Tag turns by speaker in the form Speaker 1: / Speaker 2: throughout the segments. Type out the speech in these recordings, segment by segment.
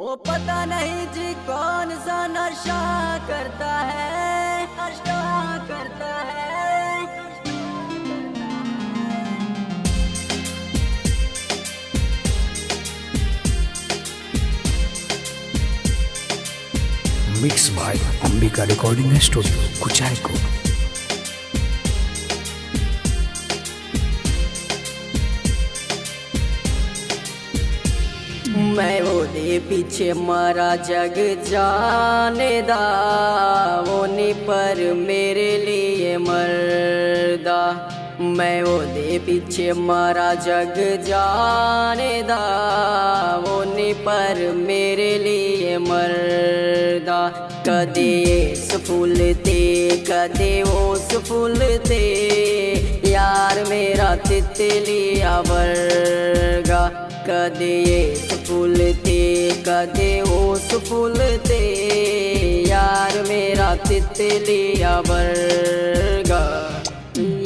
Speaker 1: वो पता नहीं जी कौन सा नशा करता है, नशा करता है।
Speaker 2: Mix by Ambika recording studio Kuchaikote.
Speaker 1: मैं ओदे पीछे मारा जग जाने दा, ओने पर मेरे लिए मरदा। मैं ओदे पीछे मारा जग जाने दा, ओने पर मेरे लिए मरदा। कदे इस फूल ते कदे उस फूल ते, यार मेरा तितलिया वर्गा। कदे इस फूल ते कदे उस फूल ते, यार मेरा तितलिया वर्गा।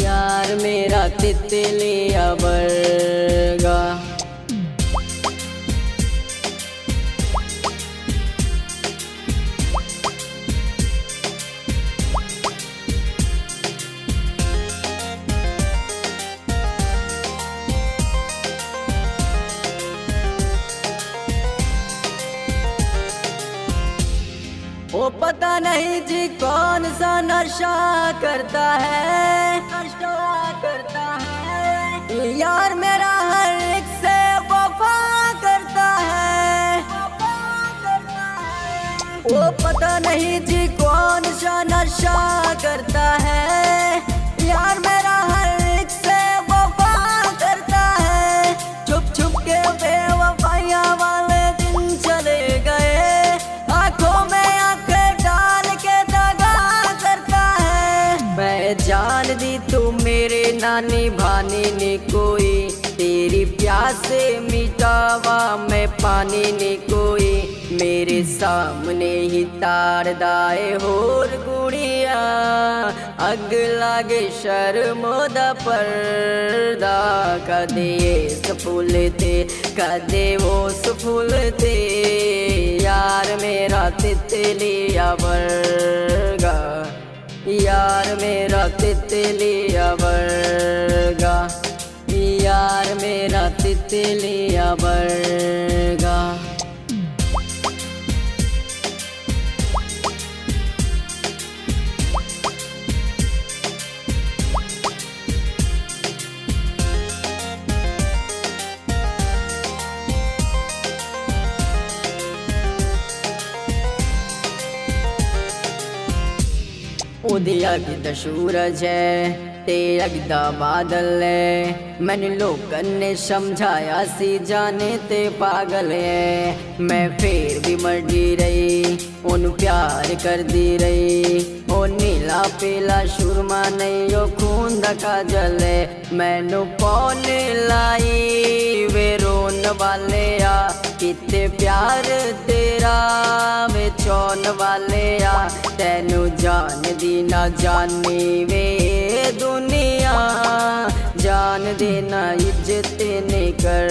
Speaker 1: यार मेरा तितलिया वर्गा। वो पता नहीं जी कौन सा नशा करता है, नशा करता है। यार मेरा हर एक से वफा करता है, वफा करता है। वो पता नहीं जी कौन सा नशा करता है, यार मेरा हर एक से वफा करता है। छुप छुप के बेवफाइयां वाले दिन चले गए, आंखों में जान दी तू मेरे नानी भानी ने कोई, तेरी प्यास मिटावा मैं पानी ने कोई। मेरे सामने ही तार दाए होर गुड़िया, अग लागे शर्मोदा पर्दा। कदे इस फूल ते कदे उस फूल ते, यार मेरा तितलिया वर्गा। यार मेरा तितलिया वर्गा। यार मेरा तितलिया वर्गा। ओदे अगदा सूरज है ते अगदा बादल है। मैंने लोगन ने समझाया सी जाने ते पागल है। मैं फिर भी मरदी रही, ओनू प्यार कर दी रही। ओ नीला पीला सुरमा नहीं ओ खून दा काजल है। मैनू कौन लाई वे रोन वाले आ, किते प्यार तेरा वे चौन वाले आ। तेनू जान दी ना जानी वे दुनिया, जान देना इज्जत नहीं कर